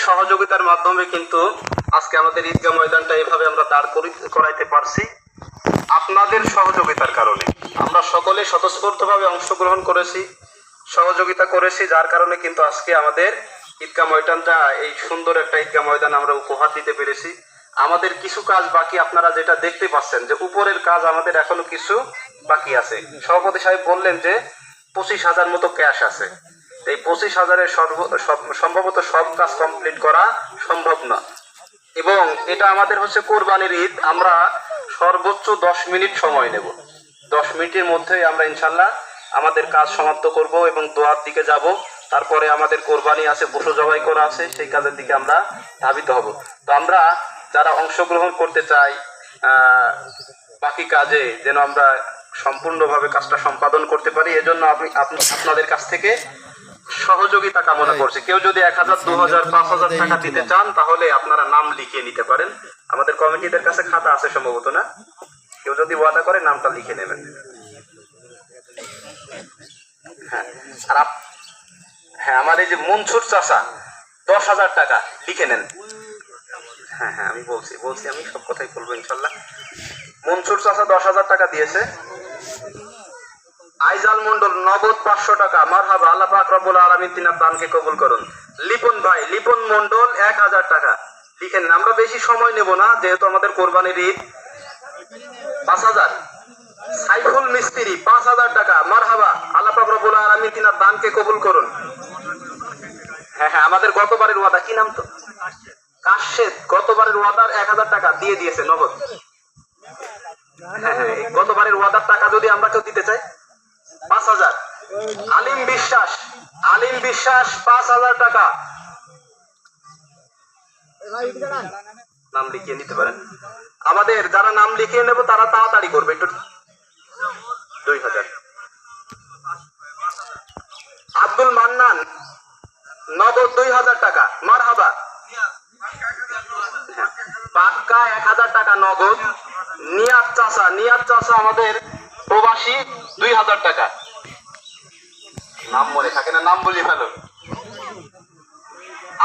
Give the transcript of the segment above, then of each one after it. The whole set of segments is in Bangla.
সহযোগিতার মাধ্যমে কিন্তু আজকে আমাদের ঈদগাহ ময়দানটা এভাবে আমরা দাঁড় করাইতে পারছি। আপনাদের সহযোগিতার কারণে আমরা সকলে স্বতঃস্ফূর্তভাবে অংশগ্রহণ করেছি, সহযোগিতা করেছি, যার কারণে কিন্তু আজকে আমাদের ঈদগাহ ময়দানটা এই সুন্দর একটা ঈদগাহ ময়দান আমরা উপহার দিতে পেরেছি। আমাদের কিছু কাজ বাকি, আপনারা যেটা দেখতে পাচ্ছেন যে উপরের কাজ আমাদের এখনো কিছু বাকি আছে। সভাপতি সাহেব বললেন যে 25,000 মতো ক্যাশ আছে। এই 25,000-এর সম্ভবত সব কাজ কমপ্লিট করা সম্ভব না, এবং এটা আমাদের হচ্ছে কোরবানির ঈদ। আমরা সর্বোচ্চ 10 মিনিট সময় নেব। 10 মিনিটের মধ্যে আমরা ইনশাল্লাহ আমাদের কাজ সমাপ্ত করব এবং দোয়ার দিকে যাব। তারপরে আমাদের কোরবানি আছে, পশু জবাই করা আছে, সেই কাজের দিকে আমরা ধাবিত হব। তো আমরা যারা অংশগ্রহণ করতে চাই বাকি কাজে, যেন আমরা সম্পূর্ণভাবে কাজটা সম্পাদন করতে পারি, এজন্য আপনাদের কাছ থেকে সহযোগিতা কামনা করছি। কেউ যদি 1,000, 2,000, 5,000 টাকা দিতে চান তাহলে আপনারা নাম লিখিয়ে নিতে পারেন। আমাদের কমিটিদের কাছে খাতা আছে সম্ভবত, না? কেউ যদি ওয়াদা করে নামটা লিখে নেবেন। হ্যাঁ, আর হ্যাঁ, আমার এই যে মনসুর চাচা 10,000 টাকা লিখে নেন। হ্যাঁ হ্যাঁ, আমি বলছি আমি সব কথাই বলবো ইনশাল্লাহ। মনসুর চাচা 10,000 টাকা দিয়েছে। আইজাল মন্ডল নগদ 500 টাকা। মারহাবা, আল্লাহ পাক রব্বুল আলামিন তিনার দানকে কবুল করুন। লিপন ভাই, লিপন মন্ডল 1,000 টাকা লিখেন। আমরা বেশি সময় নেব না, যেহেতু আমাদের কোরবানির ঈদ। 5,000। সাইফুল মিস্ত্রি 5,000 টাকা। মারহাবা, আল্লাহ পাক রব্বুল আলামিন তিনার দানকে কবুল করুন। হ্যাঁ হ্যাঁ, আমাদের গতবারের ওয়াদা, কি নাম তো? কাশেদ, গতবারের ওয়াদার 1,000 টাকা দিয়ে দিয়েছে নগদ। হ্যাঁ হ্যাঁ, গতবারের ওয়াদার টাকা যদি আমরা কেউ দিতে চাই 5,000। আলিম বিশ্বাস, 5,000 টাকা। নাম লিখিয়ে নিতে পারেন। আমাদের যারা নাম লিখিয়ে নেব তারা তাড়াতাড়ি করবে একটু। 2,000। আব্দুল মান্নান নগদ 2,000 টাকা। মারহাবা। পাক্কা 1,000 টাকা নগদ। নিয়াত চাচা আমাদের প্রবাসী 2,000 টাকা। নাম মনে থাকে না, নাম বলি ফেলো।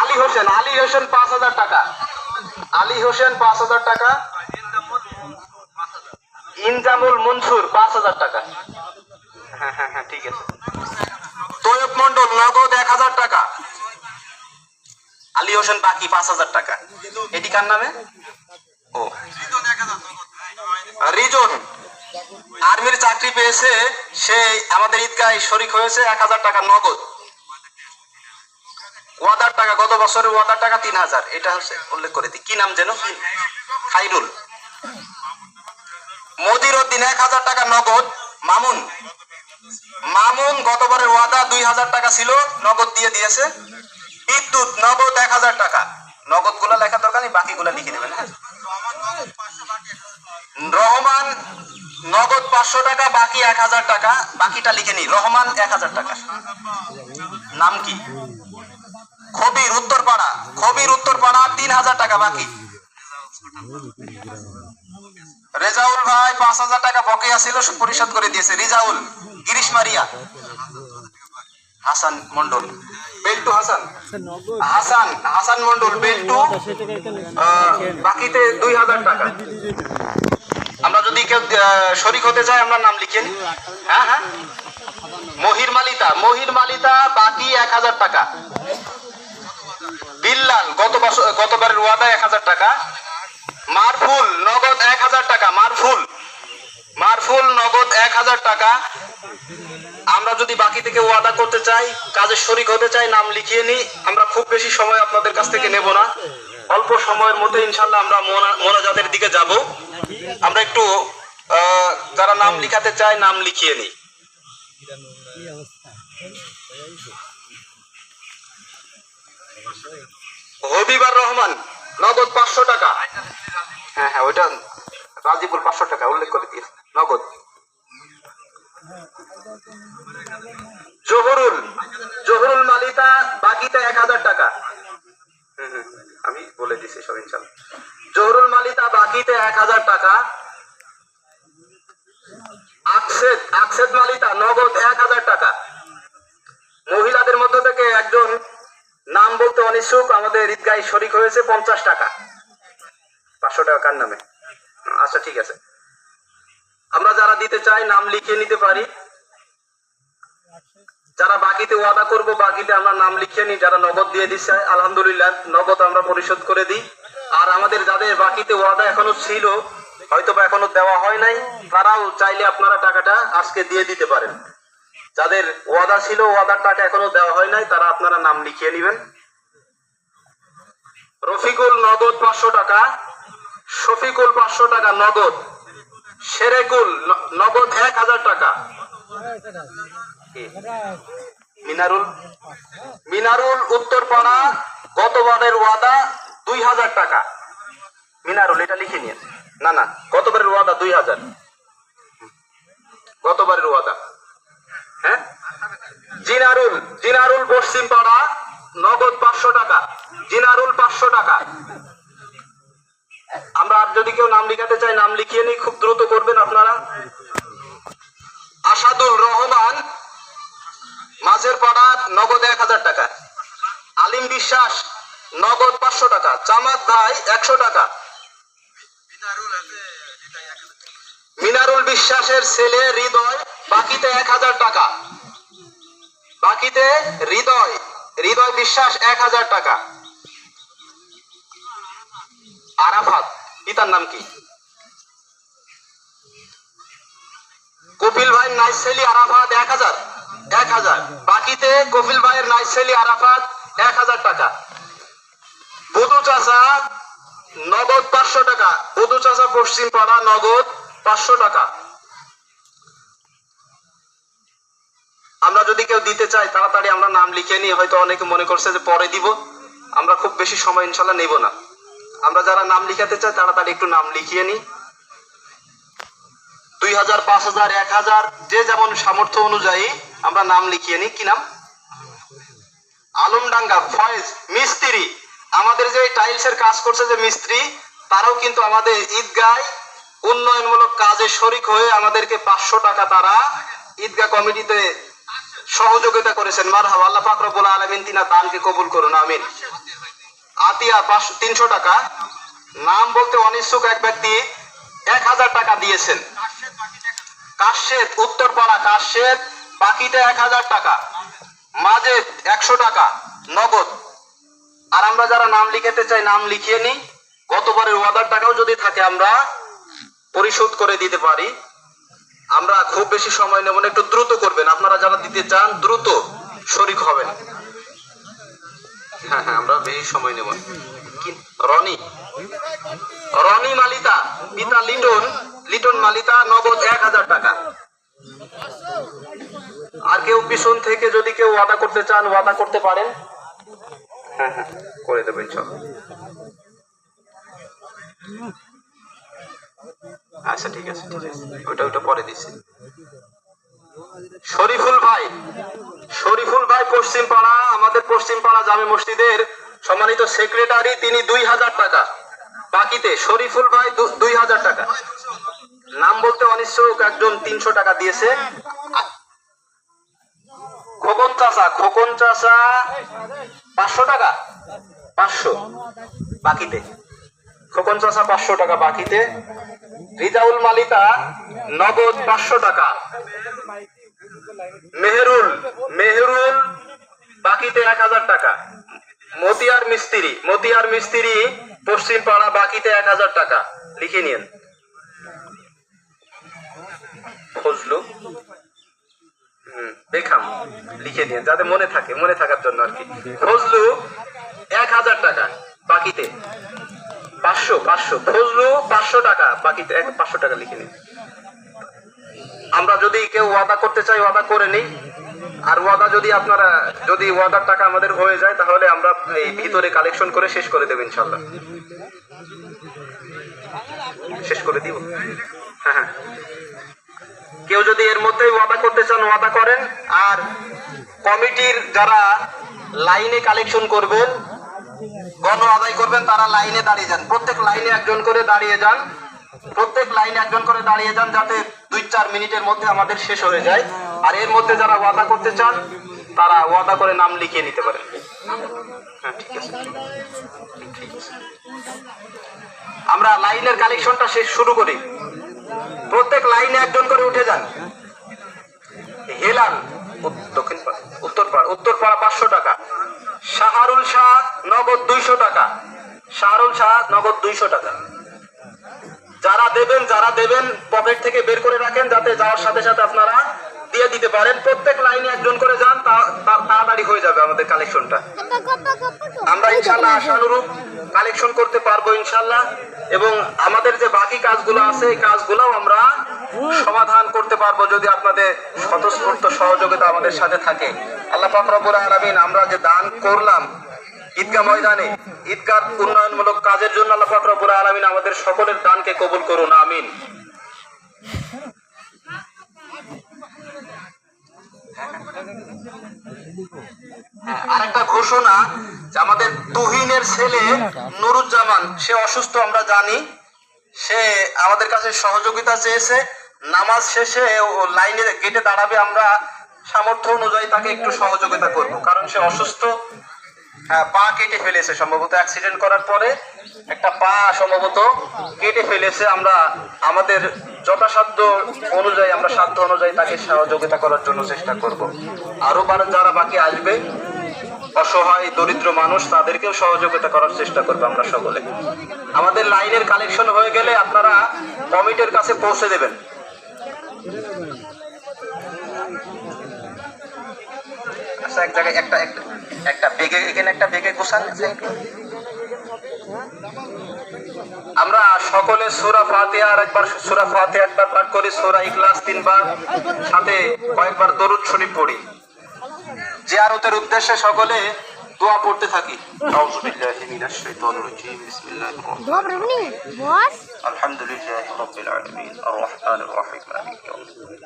আলী হোসেন 5,000 টাকা। 5,000 টাকা। ইনজামুল মনসুর 5,000 টাকা। হ্যাঁ হ্যাঁ হ্যাঁ, ঠিক আছে। তৈয়ব মন্ডল নগদ 1,000 টাকা। আলী হোসেন বাকি 5,000 টাকা। এটি কার নামে? ও, রিজন আর্মির চাকরি পেয়েছে, সে আমাদের ঈদগাহে শরীক হয়েছে। 1,000 টাকা নগদ। ওয়াদার টাকা, গত বছরের ওয়াদার টাকা 3,000। এটা হচ্ছে উল্লেখ করে দিই, কি নাম যেন? খাইরুল। মদির উদ্দিন 1,000 টাকা নগদ। মামুন গতবারের ওয়াদা 2,000 টাকা ছিল, নগদ দিয়ে দিয়েছে। বিদ্যুৎ নগদ 1,000 টাকা। নগদ গুলা লেখা দরকার নেই, বাকি গুলা লিখে দেবেন। হ্যাঁ, রহমান নগদ 500 টাকা, বাকি 1,000 টাকা। বাকিটা লিখে নি। রহমান 1,000 টাকা। নাম কি? খবির উত্তরপাড়া 3,000 টাকা বাকি। রেজাউল ভাই 5,000 টাকা বকেয়া ছিল, পরিশোধ করে দিয়েছে। রিজাউল। গিরিশ মারিয়া। হাসান মন্ডল, বেল্টু হাসান মন্ডল বেল্টু, বাকিতে 2,000 টাকা। আমরা যদি কেউ শরীক হতে চাই আমরা নাম লিখেন। হ্যাঁ হ্যাঁ, মহির মালিতা বাকি 1,000 টাকা। বিল্লাল গতবারের ওয়াদা 1,000 টাকা। মারফুল নগদ 1,000 টাকা। মারফুল নগদ 1,000 টাকা। আমরা যদি বাকি থেকে ওয়াদা করতে চাই, কাজে শরীক হতে চাই, নাম লিখিয়ে নিই। আমরা খুব বেশি সময় আপনাদের কাছ থেকে নেব না, অল্প সময়ের মধ্যে ইনশাল্লাহ আমরা মোনাজাতের দিকে যাব। আমরা একটু যারা নাম লিখাতে চাই নাম লিখিয়ে নিই। হবিবার রহমান নগদ 500 টাকা। হ্যাঁ হ্যাঁ, ওইটা রাজিপুর 500 টাকা উল্লেখ করে দিয়েছে নগদ। জহুরুল মালিতা বাকিতে 1,000 টাকা। আমি বলে দিছি সব ইনশাল্লাহ। জহুরুল মালিতা বাকিতে 1,000 টাকা। আকসেদ মালিতা নগদ 1,000 টাকা। মহিলাদের মধ্য থেকে একজন নাম বলতে অনিচ্ছুক আমাদের ঈদগায় শরিক হয়েছে 50 টাকা। 500 টাকা কার নামে? আচ্ছা ঠিক আছে, আমরা যারা দিতে চাই নাম লিখিয়ে নিতে পারি। যারা বাকিতে ওয়াদা করব বাকিতে আমরা নাম লিখিয়ে নিই। যারা নগদ দিয়ে দিচ্ছে আলহামদুলিল্লাহ, নগদ আমরা পরিশোধ করে দিই। আর আমাদের যাদের বাকিতে ওয়াদা এখনো ছিল, হয়তো বা এখনো দেওয়া হয় নাই, তারাও চাইলে আপনারা টাকাটা আজকে দিয়ে দিতে পারেন। যাদের ওয়াদা ছিল, ওয়াদার টাকা এখনো দেওয়া হয় নাই, তারা আপনারা নাম লিখিয়ে নেবেন। রফিকুল নগদ 500 টাকা, শফিকুল 500 টাকা নগদ, শেরেকুল নগদ 1000 টাকা, মিনারুল উত্তরপাড়া গতবারের ওয়াদা 2000 টাকা। মিনারুল এটা লিখে নিন। না না, গতবারের ওয়াদা 2000, গতবারের ওয়াদা। হ্যাঁ, জিনারুল পশ্চিম পাড়া নগদ 500 টাকা, জিনারুল 500 টাকা। আমরা আর যদি কেউ নাম লিখাতে চাই নাম লিখিয়ে নিই, খুব দ্রুত করবেন আপনারা। আসাদুল রহমান মাঝের পাড়া নগদ 1000 টাকা, আলিম বিশ্বাস নগদ 500 টাকা, জামাত ভাই 100 টাকা, মিনারুল বিশ্বাসের ছেলে হৃদয় বাকিতে 1000 টাকা, বাকিতে হৃদয় বিশ্বাস 1000 টাকা। আরাফাত, পিতার নাম কি? কপিল ভাই নাইসেলি আরাফাত 1000, বাকিতে কপিল ভাইয়ের নাইসেলি আরাফাত 1000 টাকা। বুধু চাচা নগদ 500 টাকা, বুধু চাচা পশ্চিম পাড়া নগদ 500 টাকা। আমরা যদি কেউ দিতে চাই তাড়াতাড়ি আমরা নাম লিখে নিই। হয়তো অনেকে মনে করছে যে পরে দিব, আমরা খুব বেশি সময় ইনশাল্লাহ নেব না। আমরা যারা নাম লিখাতে চাই তাড়াতাড়ি একটু নাম লিখিয়ে নিই। 2000, 5000, 1000 যে যেমন সামর্থ্য অনুযায়ী আমরা নাম লিখিয়ে নিই। কি নাম? আলমডাঙ্গা ফয়েজ মিস্ত্রি, আমাদের যে টাইলসের কাজ করছে যে মিস্ত্রি, তারাও কিন্তু আমাদের ঈদগায় উন্নয়নমূলক কাজে শরিক হয়ে আমাদেরকে 500 টাকা তারা ঈদগাহ কমিটিতে সহযোগিতা করেছেন। মারহাবা, আল্লাহ পাক রব্বুল আলামিন তিনার দানকে কবুল করুন, আমিন। আতিয়া 300 টাকা, নাম বলতে অনিচ্ছুক এক ব্যক্তি 1000 টাকা দিয়েছেন। কাশেদ উত্তরপাড়া কাশেদ বাকিতে 1000 টাকা, মাজেদ 100 টাকা নগদ। আর আমরা যারা নাম লিখাতে চাই নাম লিখিয়ে নিই। গতবারের ওয়াদার টাকাও যদি থাকে আমরা পরিশোধ করে দিতে পারি। আমরা খুব বেশি সময় নেব না, একটু দ্রুত করবেন। আপনারা যারা দিতে চান দ্রুত শরিক হবেন। হ্যাঁ, আমরা বেশি সময় নেব। রনি মালিতা, পিতা লিটন মালিতা নগদ 1000 টাকা। আর কেউ পিছন থেকে যদি কেউ ওয়াদা করতে চান ওয়াদা করতে পারেন। হ্যাঁ, করে দেবেন সব। আচ্ছা ঠিক আছে, ওটা পরে দিচ্ছি। শরীফুল ভাই পশ্চিম পাড়া, আমাদের পশ্চিম পাড়া জামে মসজিদের সম্মানিত সেক্রেটারি, তিনি 2000 টাকা বাকিতে। শরীফুল ভাই 2000 টাকা। নাম বলতে অনিচ্ছুক একজন 300 টাকা দিয়েছে। খোকন চাচা 500 টাকা, 500 বাকিতে। খোকন চাচা 500 টাকা বাকিতে। রিজাউল মালিতা নগদ 500 টাকা। মেহরুল বাকিতে 1000 টাকা। মতিয়ার মিস্ত্রি পশ্চিম পাড়া বাকিতে 1000 টাকা। লিখে নিন। ফজলু বেখাম লিখে নিন, যাতে মনে থাকার জন্য আর কি। ফজলু 1000 টাকা বাকিতে। 500 ফজলু 500 টাকা বাকিতে। 500 টাকা লিখে নিন। আমরা যদি কেউ ওয়াদা করতে চাই ওয়াদা করে নিই। আর ওয়াদা যদি ওয়াদার টাকা আমাদের হয়ে যায় তাহলে আমরা এই ভিতরে কালেকশন করে শেষ করে দেব ইনশাল্লাহ। শেষ করে দিব। হ্যাঁ, কেউ যদি এর মধ্যেই ওয়াদা করতে চান ওয়াদা করেন। আর কমিটির যারা লাইনে কালেকশন করবেন, গণ আদায় করবেন, তারা লাইনে দাঁড়িয়ে যান। প্রত্যেক লাইনে একজন করে দাঁড়িয়ে যান, যাতে 2-4 মিনিটের মধ্যে আমাদের শেষ হয়ে যায়। আর এর মধ্যে যারা ওয়াদা করতে চান তারা ওয়াদা করে নাম লিখিয়ে নিতে পারেন। হ্যাঁ, ঠিক আছে। আমরা লাইনের কালেকশনটা শেষ শুরু করি। প্রত্যেক লাইনে একজন করে উঠে যান। হেলাল উত্তরপাড়া 500 টাকা। শাহরুল শাহ নগদ 200 টাকা। শাহরুল শাহ নগদ 200 টাকা। যারা দেবেন পকেট থেকে বের করে রাখেন, যাতে যাওয়ার সাথে সাথে আপনারা দিয়ে দিতে পারেন। প্রত্যেক লাইনে একজন করে যান, তাড়াতাড়ি হয়ে যাবে আমাদের কালেকশনটা। আমরা ইনশাআল্লাহ আশানুরূপ কালেকশন করতে পারবো ইনশাআল্লাহ, এবং আমাদের যে বাকি কাজগুলো আছে এই কাজগুলোও আমরা সমাধান করতে পারবো যদি আপনাদের স্বতঃস্ফূর্ত সহযোগিতা আমাদের সাথে থাকে। আল্লাহ পাক রব্বুল আলামিন, আমরা যে দান করলাম ঈদগাহ ময়দানে ঈদগাহ উন্নয়নমূলক কাজের জন্য, আল্লাহ পাক রব্বুল আলামিন আমাদের সকলের দানকে কবুল করুন, আমিন। আরেকটা ঘোষণা, যে আমাদের তুহিনের ছেলে নুরুজ্জামান, সে অসুস্থ আমরা জানি, সে আমাদের কাছে সহযোগিতা চেয়েছে। নামাজ শেষে লাইনে গেটে দাঁড়াবে, আমরা সামর্থ্য অনুযায়ী তাকে একটু সহযোগিতা করব, কারণ সে অসুস্থ। পা কেটে ফেলেছে সম্ভবত, অ্যাক্সিডেন্ট করার পরে একটা পা সম্ভবত কেটে ফেলেছে। আমরা আমাদের যথাসাধ্য অনুযায়ী, আমরা সাধ্য অনুযায়ী তাকে সহযোগিতা করার জন্য চেষ্টা করব। আরো যারা বাকি আসবে, অসহায় দরিদ্র মানুষ, তাদেরকেও সহযোগিতা করার চেষ্টা করবো আমরা সকলে। আমাদের লাইনের কালেকশন হয়ে গেলে আপনারা কমিটির কাছে পৌঁছে দেবেন। আচ্ছা, এক জায়গায় একটা বেগে, এখানে একটা বেগে গোছান। আমরা সকলে সূরা ফাতিহা একবার পাঠ করি, সূরা ইখলাস 3 বার, সাথে কয়েকবার দরুদ শরীফ পড়ি। জিয়ারতের উদ্দেশ্যে সকলে দোয়া পড়তে থাকি। আউযু বিল্লাহি মিনাশ শাইতানির রাজীম। বিসমিল্লাহির রহমানির রহিম। আলহামদুলিল্লাহি রাব্বিল আলামিন আর রাহমানির রহিম মালিকি ইয়াউমিদ্দিন।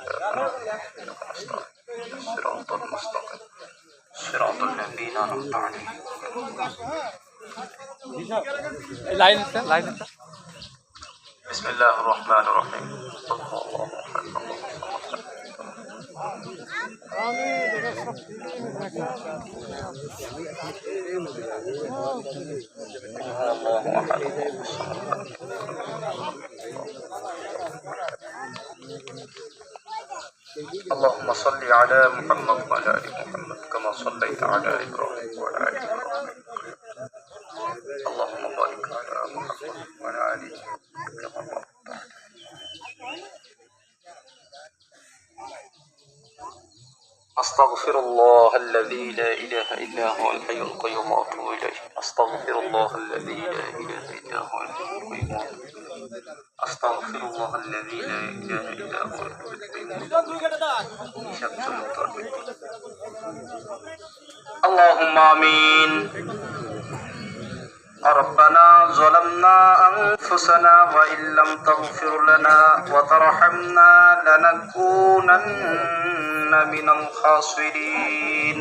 সিরাতাল মুস্তাকিম সিরাতাল লাযীনা আন'আমতা আলাইহিম। লাইন বিসমিল্লাহির রহমানির রহিম। আল্লাহু আকবার। اللهم صل على محمد وعلى ال محمد كما صليت على ابراهيم وعلى ال ابراهيم. اللهم بارك على محمد وعلى ال محمد كما باركت على. أستغفر الله الذي لا إله إلا هو الحي القيوم وأتوب إليه. أستغفر الله الذي لا إله إلا هو الحي القيوم. أستغفر الله الذي لا إله إلا هو الحي القيوم. اللهم آمين. ربنا ظلمنا أنفسنا وإن لم تغفر لنا وترحمنا لنكونن من الخاسرين.